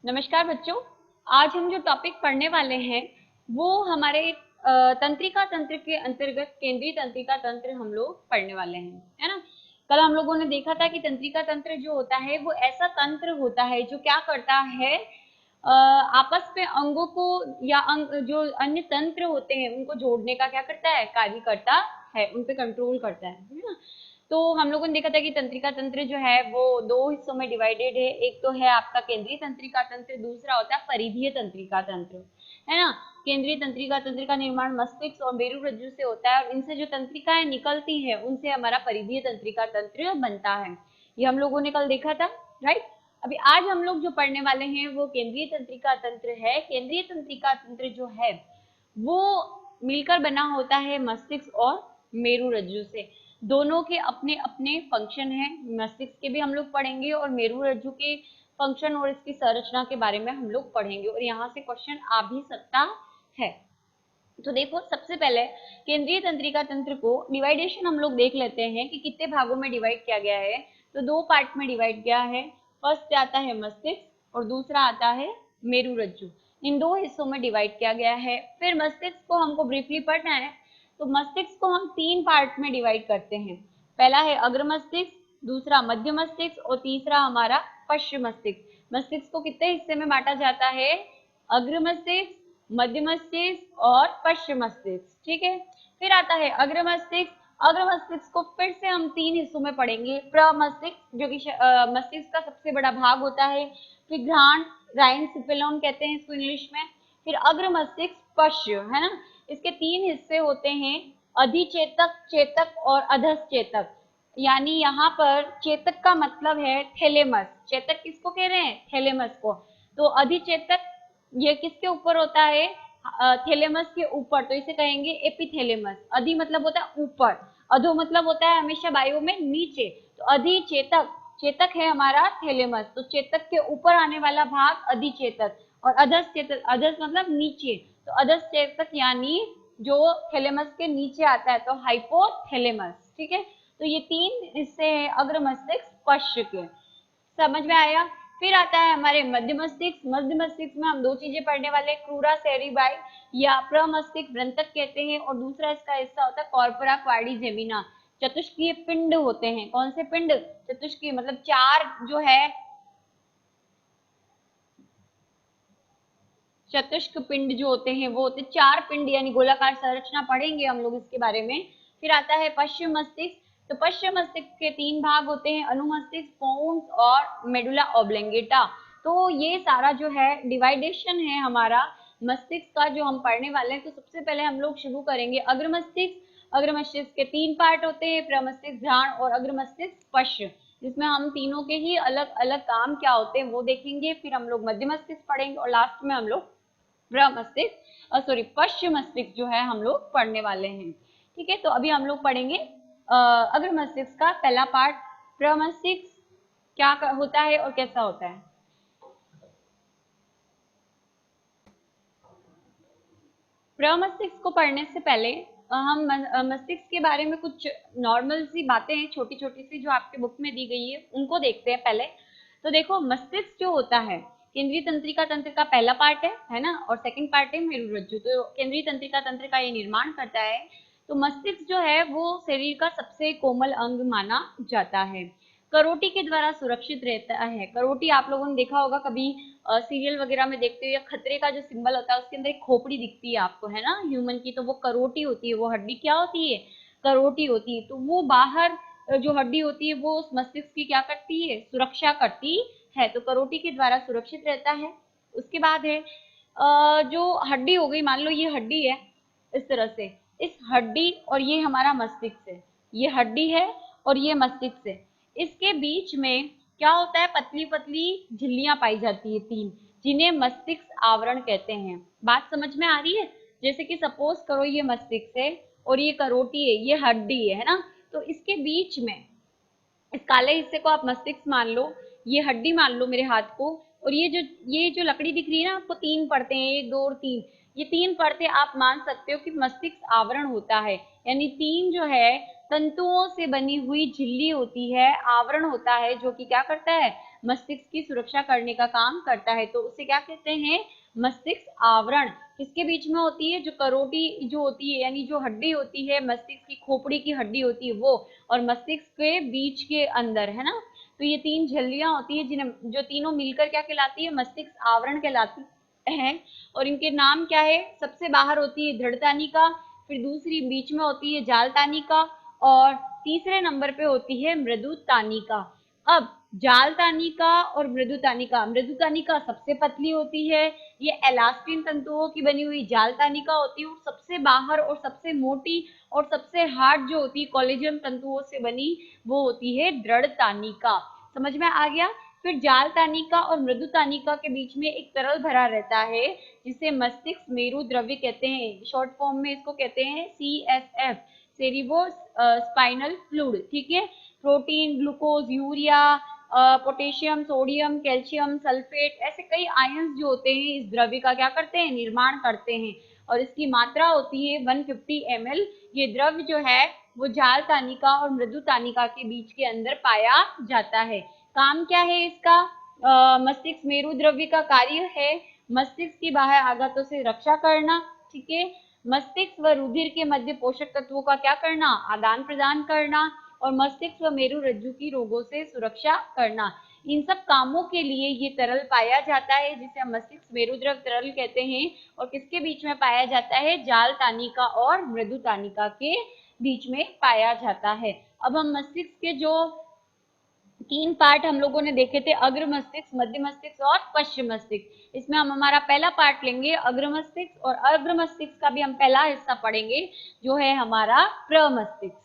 नमस्कार बच्चों। आज हम जो टॉपिक पढ़ने वाले हैं वो हमारे तंत्रिका तंत्र के अंतर्गत केंद्रीय तंत्रिका तंत्र हम लोग पढ़ने वाले हैं, है ना। कल हम लोगों ने देखा था कि तंत्रिका तंत्र जो होता है वो ऐसा तंत्र होता है जो क्या करता है, आपस में अंगों को या जो अन्य तंत्र होते हैं उनको जोड़ने का क्या करता है, कार्य करता है, उन पे कंट्रोल करता है ना। तो हम लोगों ने देखा था कि तंत्रिका तंत्र जो है वो दो हिस्सों में डिवाइडेड है। एक तो है आपका केंद्रीय तंत्रिका तंत्र, दूसरा होता है परिधीय तंत्रिका तंत्र, है ना। केंद्रीय तंत्रिका तंत्र का निर्माण मस्तिष्क और मेरु रज्जु से होता है और इनसे जो तंत्रिकाएं निकलती है उनसे हमारा परिधीय तंत्रिका तंत्र बनता है। ये हम लोगों ने कल देखा था, राइट। अभी आज हम लोग जो पढ़ने वाले हैं वो केंद्रीय तंत्रिका तंत्र है। केंद्रीय तंत्रिका तंत्र जो है वो मिलकर बना होता है मस्तिष्क और मेरु रज्जु से। दोनों के अपने अपने फंक्शन हैं। मस्तिष्क के भी हम लोग पढ़ेंगे और मेरु रज्जु के फंक्शन और इसकी संरचना के बारे में हम लोग पढ़ेंगे और यहाँ से क्वेश्चन आ भी सकता है। तो देखो, सबसे पहले केंद्रीय तंत्रिका तंत्र को डिवाइडेशन हम लोग देख लेते हैं कि कितने भागों में डिवाइड किया गया है। तो दो पार्ट में डिवाइड किया है। फर्स्ट आता है मस्तिष्क और दूसरा आता है मेरु रज्जु। इन दो हिस्सों में डिवाइड किया गया है। फिर मस्तिष्क को हमको ब्रीफली पढ़ना है। तो मस्तिष्क को हम तीन पार्ट में डिवाइड करते हैं। पहला है अग्र मस्तिष्क, दूसरा मध्य मस्तिष्क और तीसरा हमारा पश्चिम मस्तिष्क। मस्तिष्क को कितने हिस्से में बांटा जाता है? अग्र मस्तिष्क, मध्य मस्तिष्क और पश्चिम मस्तिष्क, ठीक है। फिर आता है अग्र मस्तिष्क। अग्र मस्तिष्क को फिर से हम तीन हिस्सों में पढ़ेंगे। प्रमस्तिष्क जो कि मस्तिष्क का सबसे बड़ा भाग होता है। फिर घ्राण, राइनसिफेलोन कहते हैं इसको इंग्लिश में। फिर अग्र मस्तिष्क पश्च, है ना। इसके तीन हिस्से होते हैं, अधिचेतक, चेतक और अधश्चेतक। यानी यहाँ पर चेतक का मतलब है थैलेमस। चेतक किसको कह रहे हैं? थैलेमस को। तो अधिचेतक ये किसके ऊपर होता है? थैलेमस के ऊपर, तो इसे कहेंगे एपिथैलेमस। अधि मतलब होता है ऊपर, अधो मतलब होता है हमेशा बायो में नीचे। तो अधिचेतक, चेतक है हमारा थैलेमस, तो चेतक के ऊपर आने वाला भाग अधिचेतक। और अधस चेतक, अधस मतलब नीचे, तो अधस चेतक यानी जो थैलेमस के नीचे आता है, तो हाइपोथैलेमस, ठीक है। तो ये तीन हिस्से हैं अग्र मस्तिष्क पश्च के। समझ में आया? फिर आता है हमारे मध्य मस्तिष्क। मध्य मस्तिष्क में हम दो चीजें पढ़ने वाले हैं, क्रूरा सेरिबाई या प्रमस्तिष्क वृंतक कहते हैं, और दूसरा इसका हिस्सा होता है कॉर्पोरा क्वाड्रिजेमिना। चतुष्कीय पिंड होते हैं। कौन से पिंड? चतुष्कीय मतलब चार जो है, चतुष्क पिंड जो होते हैं वो होते चार पिंड, यानी गोलाकार संरचना पढ़ेंगे हम लोग इसके बारे में। फिर आता है पश्चिम मस्तिष्क। तो पश्चिम मस्तिष्क के तीन भाग होते हैं, अनुमस्तिष्क, पोन्स और मेडुला ऑब्लिंगेटा। तो ये सारा जो है डिवाइडेशन है हमारा मस्तिष्क का जो हम पढ़ने वाले हैं। तो सबसे पहले हम लोग शुरू करेंगे अग्र मस्तिष्क। अग्र मस्तिष्क के तीन पार्ट होते हैं, प्रमस्तिष्क, घ्राण और अग्र मस्तिष्क पश्च, जिसमें हम तीनों के ही अलग अलग काम क्या होते हैं वो देखेंगे। फिर हम लोग मध्य मस्तिष्क पढ़ेंगे और लास्ट में हम लोग पश्चिम मस्तिष्क जो है हम लोग पढ़ने वाले हैं, ठीक है। तो अभी हम लोग पढ़ेंगे अग्र मस्तिष्क का पहला पार्ट, प्रमस्तिष्क क्या होता है और कैसा होता है। प्रमस्तिष्क को पढ़ने से पहले हम मस्तिष्क के बारे में कुछ नॉर्मल सी बातें हैं, छोटी छोटी सी, जो आपके बुक में दी गई है उनको देखते हैं पहले। तो देखो, मस्तिष्क जो होता है केंद्रीय तंत्रिका तंत्र का पहला पार्ट है ना, और सेकंड पार्ट है मेरु रज्जु। तो केंद्रीय तंत्रिका तंत्र का ये निर्माण करता है। तो मस्तिष्क जो है वो शरीर का सबसे कोमल अंग माना जाता है। करोटी के द्वारा सुरक्षित रहता है। करोटी आप लोगों ने देखा होगा कभी सीरियल वगैरह में देखते हो, या खतरे का जो सिंबल होता है उसके अंदर एक खोपड़ी दिखती है आपको, है ना, ह्यूमन की। तो वो करोटी होती है, वो हड्डी क्या होती है? करोटी होती है। तो वो बाहर जो हड्डी होती है वो उस मस्तिष्क की क्या करती है? सुरक्षा करती है। तो करोटी के द्वारा सुरक्षित रहता है। उसके बाद है जो हड्डी हो गई, मान लो ये हड्डी है इस तरह से, इस हड्डी और ये हमारा मस्तिष्क है, ये हड्डी है और ये मस्तिष्क है। इसके बीच में क्या होता है? पतली पतली झिल्लियां पाई जाती है तीन, जिन्हें मस्तिष्क आवरण कहते हैं। बात समझ में आ रही है? जैसे कि सपोज करो ये मस्तिष्क है और ये करोटी है, ये हड्डी है ना। तो इसके बीच में इस काले हिस्से को आप मस्तिष्क मान लो, ये हड्डी मान लो मेरे हाथ को, और ये जो लकड़ी दिख रही है ना आपको, तीन परतें, एक दो और तीन, ये तीन परतें आप मान सकते हो कि मस्तिष्क आवरण होता है। यानी तीन जो है तंतुओं से बनी हुई झिल्ली होती है, आवरण होता है, जो कि क्या करता है, मस्तिष्क की सुरक्षा करने का काम करता है। तो उसे क्या कहते हैं, मस्तिष्क आवरण। किसके बीच में होती है, जो करोटी जो होती है, यानी जो हड्डी होती है, मस्तिष्क की खोपड़ी की हड्डी होती है वो, और मस्तिष्क के बीच के अंदर, है ना। तो ये तीन झिल्लियां होती है, जिन्हें जो तीनों मिलकर क्या कहलाती है, मस्तिष्क आवरण कहलाती है। और इनके नाम क्या है, सबसे बाहर होती है दृढ़ तानिका, फिर दूसरी बीच में होती है जाल तानिका, और तीसरे नंबर पे होती है मृदु तानिका। अब जाल तानिका और मृदु तानिका, मृदु तानिका सबसे पतली होती है, ये एलास्टिन तंतुओं की बनी हुई जाल तानिका होती है, और सबसे बाहर और सबसे मोटी और सबसे हार्ड जो होती है कोलेजन तंतुओं से बनी, वो होती है दृढ़ तानिका। समझ में आ गया। फिर जाल तानिका और मृदु तानिका के बीच में एक तरल भरा रहता है, जिसे मस्तिष्क मेरु द्रव्य कहते हैं। शॉर्ट फॉर्म में इसको कहते हैं CSF, सेरिब्रो स्पाइनल फ्लूइड। ठीक है। Protein, glucose, urea, potassium, sodium, calcium, sulphate, ऐसे कई आयंस जो होते हैं इस द्रव्य का क्या करते हैं, निर्माण करते हैं, और इसकी मात्रा होती है 150 ml। ये द्रव्य जो है वो जाल तानिका और मृदु तानिका के बीच के अंदर पाया जाता है। काम क्या है इसका, मस्तिष्क मेरु द्रव्य का कार्य है मस्तिष्क की बाह्य आघातों से रक्षा करना। ठीक है। मस्तिष्क व रुधिर के मध्य पोषक तत्वों का क्या करना, आदान प्रदान करना, और मस्तिष्क व मेरु रज्जु की रोगों से सुरक्षा करना। इन सब कामों के लिए ये तरल पाया जाता है, जिसे हम मस्तिष्क मेरु द्रव तरल कहते हैं, और किसके बीच में पाया जाता है, जाल तानिका और मृदु तानिका के बीच में पाया जाता है। अब हम मस्तिष्क के जो तीन पार्ट हम लोगों ने देखे थे, अग्र मस्तिष्क, मध्य मस्तिष्क और पश्चिम मस्तिष्क, इसमें हम हमारा पहला पार्ट लेंगे अग्र मस्तिष्क, और अग्र मस्तिष्क का भी हम पहला हिस्सा पढ़ेंगे जो है हमारा प्रमस्तिष्क।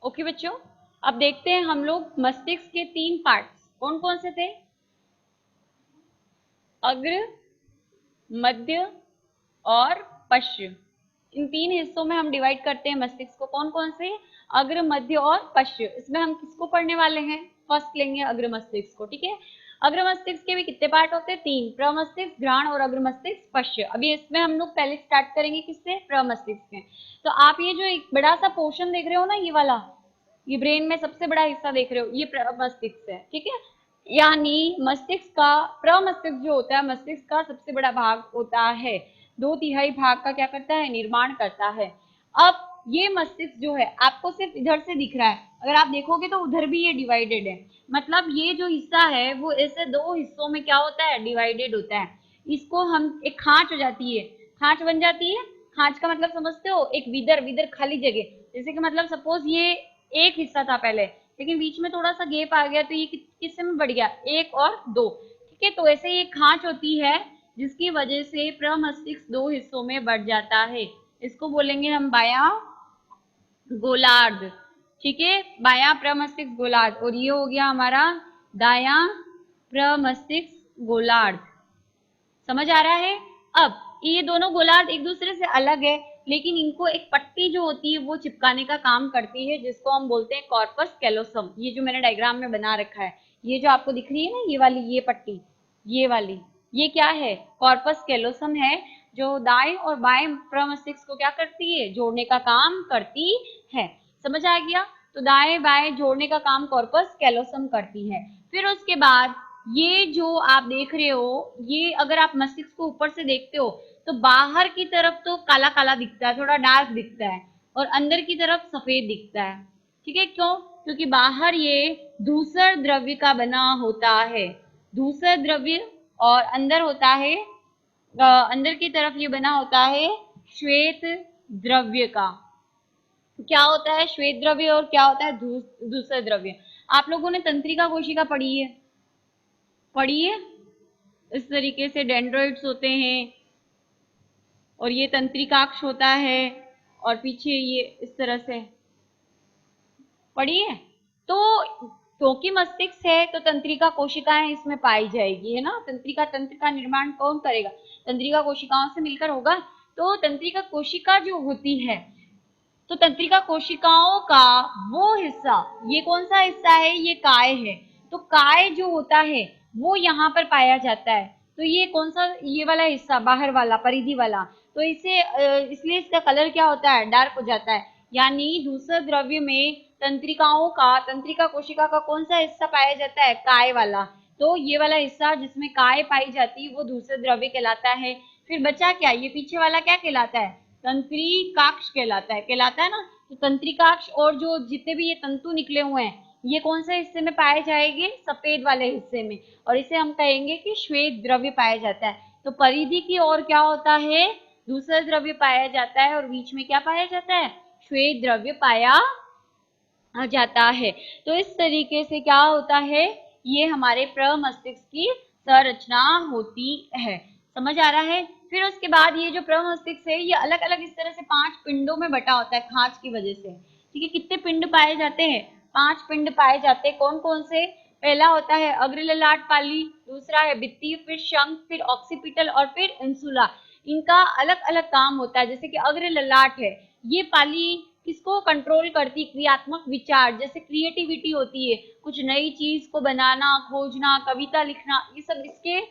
ओके बच्चों, अब देखते हैं हम लोग मस्तिष्क के तीन पार्ट्स कौन कौन से थे, अग्र, मध्य और पश्चिम। इन तीन हिस्सों में हम डिवाइड करते हैं मस्तिष्क को, कौन कौन से, अग्र, मध्य और पश्चिम। इसमें हम किसको पढ़ने वाले हैं, फर्स्ट लेंगे अग्र मस्तिष्क को। ठीक है। अग्र मस्तिष्क के भी कितने पार्ट होते हैं, तीन, प्रमस्तिष्क, घ्राण और अग्र मस्तिष्क, पश्चिम। अभी इसमें हम लोग पहले स्टार्ट करेंगे किससे, प्रमस्तिष्क से। तो आप ये जो एक बड़ा सा पोर्शन देख रहे हो ना, ये वाला, ये ब्रेन में सबसे बड़ा हिस्सा देख रहे हो, ये प्रमस्तिष्क है। ठीक है। यानी मस्तिष्क का, प्रमस्तिष्क जो होता है मस्तिष्क का सबसे बड़ा भाग होता है, 2/3 भाग का क्या करता है, निर्माण करता है। अब ये मस्तिष्क जो है आपको सिर्फ इधर से दिख रहा है, अगर आप देखोगे तो उधर भी ये डिवाइडेड है, मतलब ये जो हिस्सा है वो ऐसे दो हिस्सों में क्या होता है, डिवाइडेड होता है। इसको हम, एक खांच हो जाती है, खांच बन जाती है। खांच का मतलब समझते हो, एक विदर, विदर खाली जगह, जैसे कि मतलब सपोज ये एक हिस्सा था पहले, लेकिन बीच में थोड़ा सा गैप आ गया, तो ये किससे में बढ़ गया, एक और दो। ठीक है। तो ऐसे ये खांच होती है, जिसकी वजह से प्रमस्तिष्क दो हिस्सों में बढ़ जाता है। इसको बोलेंगे हम बायां गोलार्ध। ठीक है, बायां प्रमस्तिष्क गोलार्ध, और ये हो गया हमारा दायां प्रमस्तिष्क गोलार्ध। समझ आ रहा है। अब ये दोनों गोलार्ध एक दूसरे से अलग है, लेकिन इनको एक पट्टी जो होती है वो चिपकाने का काम करती है, जिसको हम बोलते हैं कॉर्पस कैलोसम। ये जो मैंने डायग्राम में बना रखा है, ये जो आपको दिख रही है ना, ये वाली, ये पट्टी, ये वाली, ये क्या है, कॉर्पस कैलोसम है, जो दाएं और बाएं प्रमस्तिष्क को क्या करती है, जोड़ने का काम करती है। समझ आ गया। तो दाएं बाएं जोड़ने का काम कॉर्पस कैलोसम करती है। फिर उसके बाद ये जो आप देख रहे हो, ये अगर आप मस्तिष्क को ऊपर से देखते हो तो बाहर की तरफ तो काला काला दिखता है, थोड़ा डार्क दिखता है, और अंदर की तरफ सफेद दिखता है। ठीक है। क्यों, क्योंकि बाहर ये धूसर द्रव्य का बना होता है, धूसर द्रव्य, और अंदर होता है, अंदर की तरफ ये बना होता है श्वेत द्रव्य का। क्या होता है श्वेत द्रव्य और क्या होता है धूसर द्रव्य। आप लोगों ने तंत्रिका कोशिका पढ़ी है, पढ़ी है। इस तरीके से डेंड्रोइड्स होते हैं, और ये तंत्रिकाक्ष होता है, और पीछे ये इस तरह से, पढ़ी है। तो क्योंकि मस्तिष्क है तो तंत्रिका कोशिकाएं इसमें पाई जाएगी, है ना। तंत्रिका तंत्र का निर्माण कौन करेगा, तंत्रिका कोशिकाओं से मिलकर होगा। तो तंत्रिका कोशिका जो होती है, तो तंत्रिका कोशिकाओं का वो हिस्सा, ये कौन सा हिस्सा है, ये काय है। तो काय जो होता है वो यहाँ पर पाया जाता है, तो ये कौन सा, ये वाला हिस्सा बाहर वाला परिधि वाला, तो इसे इसलिए इसका कलर क्या होता है, डार्क हो जाता है। यानी दूसरे द्रव्य में तंत्रिकाओं का, तंत्रिका कोशिका का कौन सा हिस्सा पाया जाता है, काय वाला। तो ये वाला हिस्सा जिसमें काय पाई जाती है वो दूसरे द्रव्य कहलाता है। फिर बचा क्या, ये पीछे वाला क्या कहलाता है, तंत्रिकाक्ष कहलाता है ना। तो तंत्रिकाक्ष और जो जितने भी ये तंतु निकले हुए हैं ये कौन से हिस्से में पाए जाएंगे, सफेद वाले हिस्से में, और इसे हम कहेंगे कि श्वेत द्रव्य पाया जाता है। तो परिधि की ओर क्या होता है, दूसरा द्रव्य पाया जाता है, और बीच में क्या पाया जाता है, श्वेत द्रव्य पाया जाता है। तो इस तरीके से क्या होता है, ये हमारे प्रमस्तिष्क की संरचना होती है। समझ आ रहा है। फिर उसके बाद ये जो प्रमस्तिष्क है ये अलग अलग इस तरह से 5 पिंडों में बटा होता है खांच की वजह से। ठीक है, कितने पिंड पाए जाते हैं, 5 पिंड पाए जाते हैं। कौन कौन से, पहला होता है अग्रललाट पाली, दूसरा है भित्ति, फिर शंख, फिर ऑक्सीपिटल और फिर इंसुला। इनका अलग अलग काम होता है। जैसे कि अग्रललाट है, ये पाली किसको कंट्रोल करती, क्रियात्मक विचार, जैसे क्रिएटिविटी होती है, कुछ नई चीज को बनाना, खोजना, कविता लिखना, ये सब इसके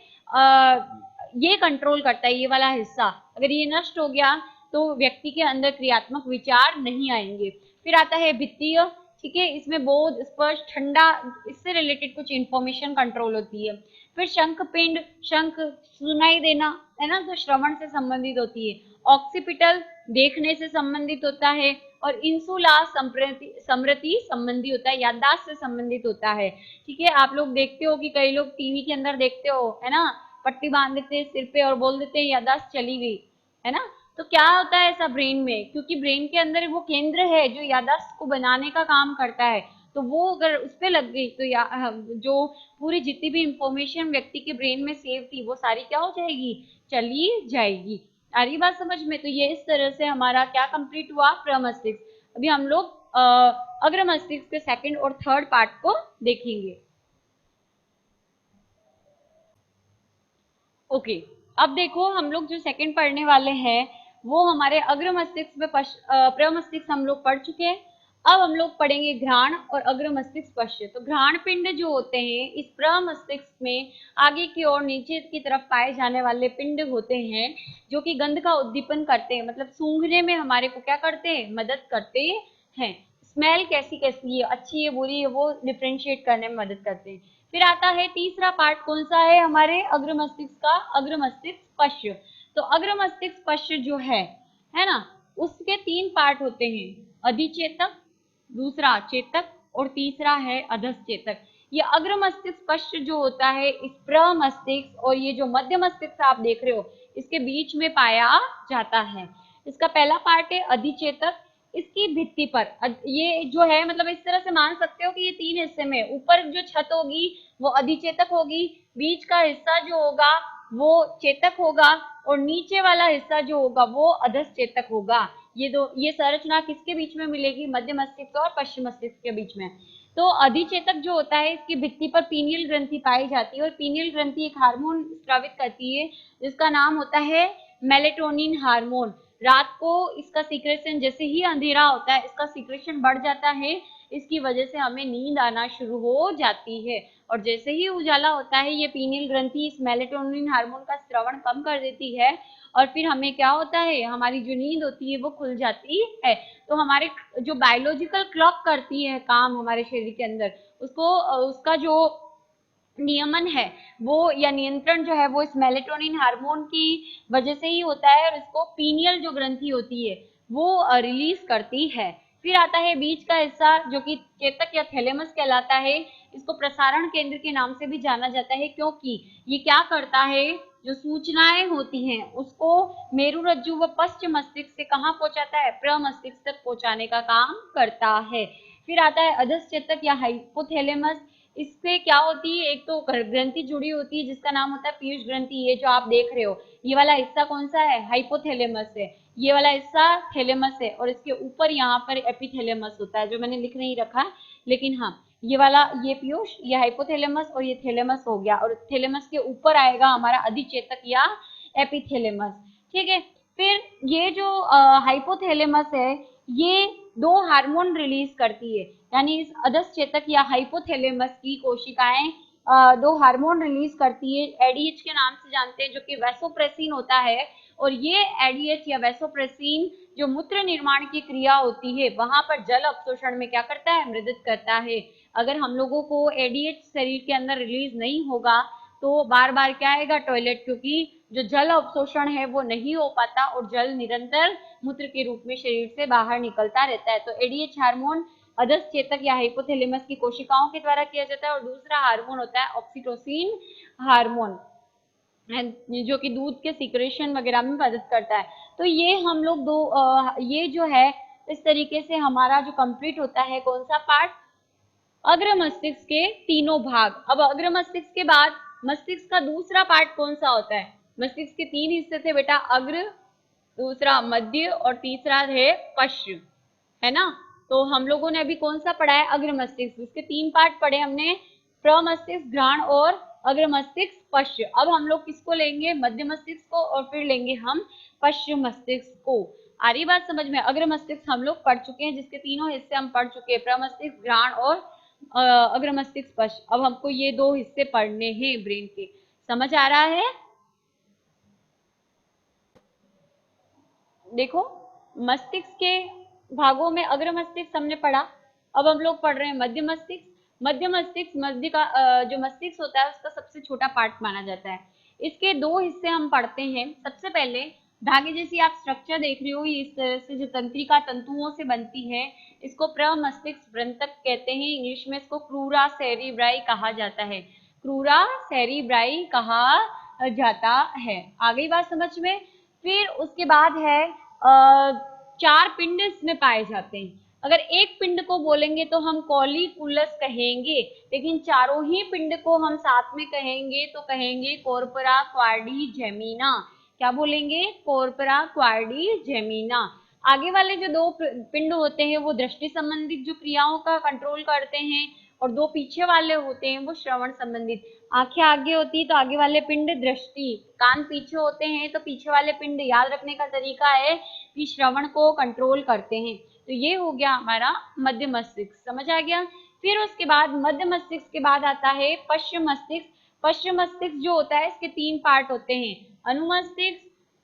ये कंट्रोल करता है, ये वाला हिस्सा। अगर ये नष्ट हो गया तो व्यक्ति के अंदर क्रियात्मक विचार नहीं आएंगे। फिर आता है वित्तीय, ठीक है, इसमें बोध, स्पर्श, ठंडा, इससे रिलेटेड कुछ इंफॉर्मेशन कंट्रोल होती है। फिर शंख पिंड, शंख सुनाई देना है ना, तो श्रवण से संबंधित होती है। ऑक्सीपिटल देखने से संबंधित होता है, और इंसुला स्मृति संबंधी होता है, याददाश्त से संबंधित होता है। ठीक है, आप लोग देखते हो कि कई लोग टीवी के अंदर देखते हो है ना, पट्टी बांध देते हैं सिर पे और बोल देते हैं याददाश्त चली गई, है ना। तो क्या होता है ऐसा ब्रेन में, क्योंकि ब्रेन के अंदर वो केंद्र है जो याददाश्त को बनाने का काम करता है, तो वो अगर उस पर लग गई तो जो पूरी जितनी भी इंफॉर्मेशन व्यक्ति के ब्रेन में सेव थी वो सारी क्या हो जाएगी, चली जाएगी। आ रही बात समझ में। तो ये इस तरह से हमारा क्या कंप्लीट हुआ, प्रमस्तिष्क। अभी हम लोग अग्र मस्तिष्क के सेकंड और थर्ड पार्ट को देखेंगे। ओके, अब देखो हम लोग जो सेकंड पढ़ने वाले हैं वो हमारे अग्र मस्तिष्क में प्रमस्तिष्क हम लोग पढ़ चुके हैं। अब हम लोग पढ़ेंगे घ्राण और अग्र मस्तिष्क पश्च। तो घ्राण पिंड जो होते हैं इस प्रमस्तिष्क में आगे की ओर नीचे की तरफ पाए जाने वाले पिंड होते हैं जो कि गंध का उद्दीपन करते हैं, मतलब सूंघने में हमारे को क्या करते हैं, मदद करते हैं। स्मेल कैसी कैसी है, अच्छी है बुरी है, वो डिफ्रेंशिएट करने में मदद करते हैं। फिर आता है तीसरा पार्ट, कौन सा है हमारे अग्र मस्तिष्क का, अग्र मस्तिष्क पश्च। तो अग्र मस्तिष्क पश्च जो है ना, उसके 3 पार्ट होते हैं, अधिचेतक, दूसरा चेतक और तीसरा है अधश्चेतक। ये अग्र मस्तिष्क पश्च जो होता है इस प्रमस्तिष्क और ये जो मध्य मस्तिष्क आप देख रहे हो इसके बीच में पाया जाता है। इसका पहला पार्ट है अधिचेतक, इसकी भित्ति पर ये जो है, मतलब इस तरह से मान सकते हो कि ये 3 हिस्से में, ऊपर जो छत होगी वो अधिचेतक होगी, बीच का हिस्सा जो होगा वो चेतक होगा, और नीचे वाला हिस्सा जो होगा वो अधश्चेतक होगा। ये संरचना किसके बीच में मिलेगी, मध्य मस्तिष्क और पश्चिम मस्तिष्क के बीच में। तो अधिचेतक जो होता है इसकी भित्ति पर पीनियल ग्रंथि पाई जाती है, और पीनियल ग्रंथि एक हार्मोन स्रावित करती है जिसका नाम होता है मेलेटोनिन हार्मोन। रात को इसका सीक्रेशन, जैसे ही अंधेरा होता है इसका सीक्रेशन बढ़ जाता है, इसकी वजह से हमें नींद आना शुरू हो जाती है, और जैसे ही उजाला होता है ये पीनियल ग्रंथि इस मेलेटोनिन हार्मोन का स्रवण कम कर देती है, और फिर हमें क्या होता है, हमारी जो नींद होती है वो खुल जाती है। तो हमारे जो बायोलॉजिकल क्लॉक करती है काम हमारे शरीर के अंदर, उसको उसका जो नियमन है वो या नियंत्रण जो है वो इस मेलेटोनिन हार्मोन की वजह से ही होता है, और इसको पीनियल जो ग्रंथि होती है वो रिलीज करती है। फिर आता है बीच का हिस्सा जो कि चेतक या थैलेमस कहलाता है। इसको प्रसारण केंद्र के नाम से भी जाना जाता है क्योंकि ये क्या करता है, जो सूचनाएं होती हैं उसको मेरुरज्जु व पश्च मस्तिष्क से कहाँ पहुंचाता है, प्रमस्तिष्क तक पहुंचाने का काम करता है। फिर आता है अधश्चेतक या हाइपोथैलेमस। इससे क्या होती है, एक तो ग्रंथि जुड़ी होती है जिसका नाम होता है पीयूष ग्रंथि। ये जो आप देख रहे हो ये वाला हिस्सा कौन सा है, हाइपोथैलेमस है। ये वाला हिस्सा थैलेमस है, और इसके ऊपर यहाँ पर एपिथैलेमस होता है जो मैंने लिख नहीं रखा, लेकिन हाँ ये वाला, ये पीयूष, ये हाइपोथैलेमस और ये थैलेमस हो गया, और थैलेमस के ऊपर आएगा हमारा अधिचेतक या एपिथैलेमस। ठीक है, फिर ये जो हाइपोथैलेमस है ये 2 हार्मोन रिलीज करती है, यानी इस अधश्चेतक या हाइपोथैलेमस की कोशिकाएं दो हार्मोन रिलीज करती है, एडीएच के नाम से जानते हैं, जो कि वैसोप्रेसिन होता है। और ये एडीएच या वैसोप्रेसिन जो मूत्र निर्माण की क्रिया होती है वहां पर जल अवशोषण में क्या करता है, मृदित करता है। अगर हम लोगों को एडीएच शरीर के अंदर रिलीज नहीं होगा तो बार बार क्या आएगा, टॉयलेट, क्योंकि जो जल अवशोषण है वो नहीं हो पाता और जल निरंतर मूत्र के रूप में शरीर से बाहर निकलता रहता है। तो एडीएच हार्मोन अधश्चेतक या हाइपोथैलेमस की कोशिकाओं के द्वारा किया जाता है। और दूसरा हार्मोन होता है ऑक्सीटोसिन हार्मोन, जो कि दूध के सिक्रेशन वगैरह में मदद करता है। तो ये हम लोग ये जो है इस तरीके से हमारा जो कंप्लीट होता है कौन सा पार्ट, अग्र मस्तिष्क के तीनों भाग। अब अग्र मस्तिष्क के बाद मस्तिष्क का दूसरा पार्ट कौन सा होता है, मस्तिष्क के तीन हिस्से थे बेटा, अग्र, दूसरा मध्य और तीसरा है पश्च, है ना। तो हम लोगों ने अभी कौन सा पढ़ा है, अग्र मस्तिष्क, इसके तीन पार्ट पढ़े हमने, प्रमस्तिष्क, घ्राण और अग्र मस्तिष्क, पश्च। अब हम लोग किसको लेंगे, मध्य मस्तिष्क को, और फिर लेंगे हम पश्चिम मस्तिष्क को। आ रही बात समझ में, अग्र मस्तिष्क हम लोग पढ़ चुके हैं, जिसके तीनों हिस्से हम पढ़ चुके हैं, प्रमस्तिष्क, घ्राण और अग्र मस्तिष्क, पश्च। अब हमको ये दो हिस्से पढ़ने हैं ब्रेन के, समझ आ रहा है। देखो मस्तिष्क के भागों में अग्र मस्तिष्क हमने पढ़ा, अब हम लोग पढ़ रहे हैं मध्य मस्तिष्क। मध्य मस्तिष्क, मध्य का जो मस्तिष्क होता है उसका सबसे छोटा पार्ट माना जाता है। इसके दो हिस्से हम पढ़ते हैं। सबसे पहले धागे जैसी आप स्ट्रक्चर देख रहे हो, इस तरह से जो तंत्रिका तंतुओं से बनती है, इसको प्रमस्तिष्क वृंतक कहते हैं। इंग्लिश में इसको क्रूरा सेरिब्राई कहा जाता है, क्रूरा सेरिब्राई कहा जाता है। आ गई बात समझ में। फिर उसके बाद है चार पिंड इसमें पाए जाते हैं। अगर एक पिंड को बोलेंगे तो हम कॉलीकुलस कहेंगे, लेकिन चारों ही पिंड को हम साथ में कहेंगे तो कहेंगे कॉर्पोरा क्वाड्रिजेमिना। क्या बोलेंगे, कॉर्पोरा क्वाड्रिजेमिना। आगे वाले जो दो पिंड होते हैं वो दृष्टि संबंधित जो क्रियाओं का कंट्रोल करते हैं, और दो पीछे वाले होते हैं वो श्रवण संबंधित। आंखें आगे होती है तो आगे वाले पिंड दृष्टि, कान पीछे होते हैं तो पीछे वाले पिंड, याद रखने का तरीका है कि श्रवण को कंट्रोल करते हैं। तो ये हो गया हमारा मध्य मस्तिष्क, समझ आ गया। फिर उसके बाद मध्य मस्तिष्क के बाद आता है पश्चिम मस्तिष्क। पश्चिम मस्तिष्क जो होता है इसके तीन पार्ट होते हैं, अनुमस्तिष्क,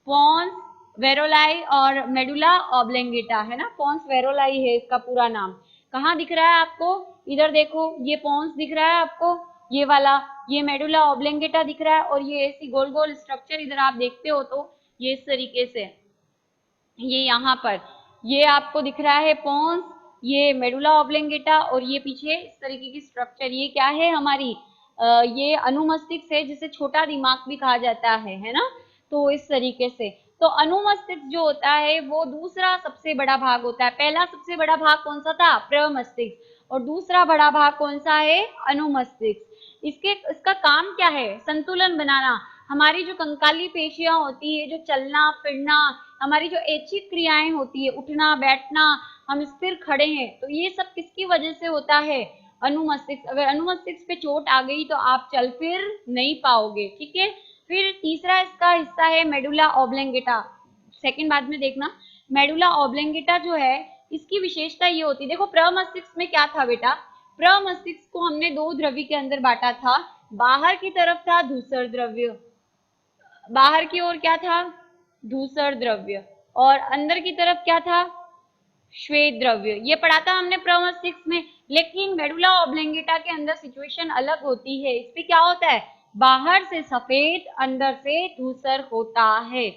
पोन्स वेरोलाई और मेडुला ऑब्लेंगेटा, है ना। पोन्स वेरोलाई है इसका पूरा नाम। कहाँ दिख रहा है आपको, इधर देखो, ये पोन्स दिख रहा है आपको, ये वाला, ये मेडुला ऑब्लेंगेटा दिख रहा है, और ये ऐसी गोल गोल स्ट्रक्चर इधर आप देखते हो तो ये इस तरीके से, ये यहाँ पर ये आपको दिख रहा है पोन्स, ये मेडुला ऑब्लेंगेटा, और ये पीछे इस तरीके की स्ट्रक्चर, ये क्या है हमारी ये अनुमस्तिष्क है, जिसे छोटा दिमाग भी कहा जाता है ना। तो इस तरीके से तो अनुमस्तिष्क जो होता है वो दूसरा सबसे बड़ा भाग होता है। पहला सबसे बड़ा भाग कौन सा था, प्रमस्तिष्क, और दूसरा बड़ा भाग कौन सा है, अनुमस्तिष्क। इसका काम क्या है, संतुलन बनाना। हमारी जो कंकाली पेशियां होती है, जो चलना फिरना, हमारी जो ऐच्छिक क्रियाएं होती है, उठना बैठना, हम स्थिर खड़े हैं, तो ये सब किसकी वजह से होता है, अनुमस्तिष्क। अगर अनुमस्तिष्क पे चोट आ गई तो आप चल फिर नहीं पाओगे, ठीक है। फिर तीसरा इसका हिस्सा है मेडुला ऑब्लेंगेटा, सेकंड बाद में देखना। मेडुला ऑब्लेंगेटा जो है इसकी विशेषता ये होती है, देखो प्रमस्तिष्क में क्या था बेटा, प्रमस्तिष्क को हमने दो द्रव्य के अंदर बांटा था। बाहर की तरफ था धूसर द्रव्य, बाहर की ओर क्या था, धूसर द्रव्य, और अंदर की तरफ क्या था, श्वेत द्रव्य। ये पढ़ा था हमने प्रमस्तिष्क में। लेकिन मेडुला ऑब्लेंगेटा के अंदर सिचुएशन अलग होती है। इस पे क्या होता है, बाहर से सफेद अंदर से धूसर होता है,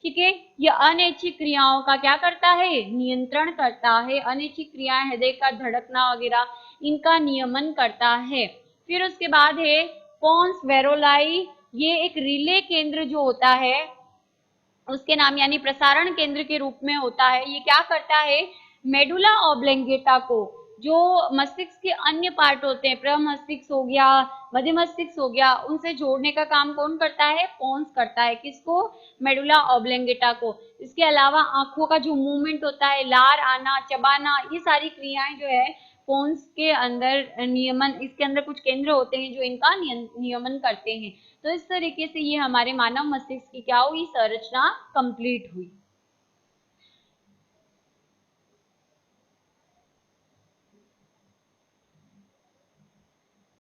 ठीक है। ये अनैच्छिक क्रियाओं का क्या करता है, नियंत्रण करता है। अनैच्छिक क्रियाएं, हृदय का धड़कना वगैरह, इनका नियमन करता है। फिर उसके बाद है पोन्स वेरोलाई, ये एक रिले केंद्र जो होता है उसके नाम यानी प्रसारण केंद्र के रूप में होता है। ये क्या करता है, मेडुला ऑब्लेंगेटा को जो मस्तिष्क के अन्य पार्ट होते हैं, प्रमस्तिष्क हो गया, मध्य मस्तिष्क हो गया, उनसे जोड़ने का काम कौन करता है, पोन्स करता है। किसको, मेडुला ऑब्लेंगेटा को। इसके अलावा आंखों का जो मूवमेंट होता है, लार आना, चबाना, ये सारी क्रियाएं जो है पोन्स के अंदर नियमन, इसके अंदर कुछ केंद्र होते हैं जो इनका नियमन करते हैं। तो इस तरीके से ये हमारे मानव मस्तिष्क की क्या हुई, संरचना कंप्लीट हुई।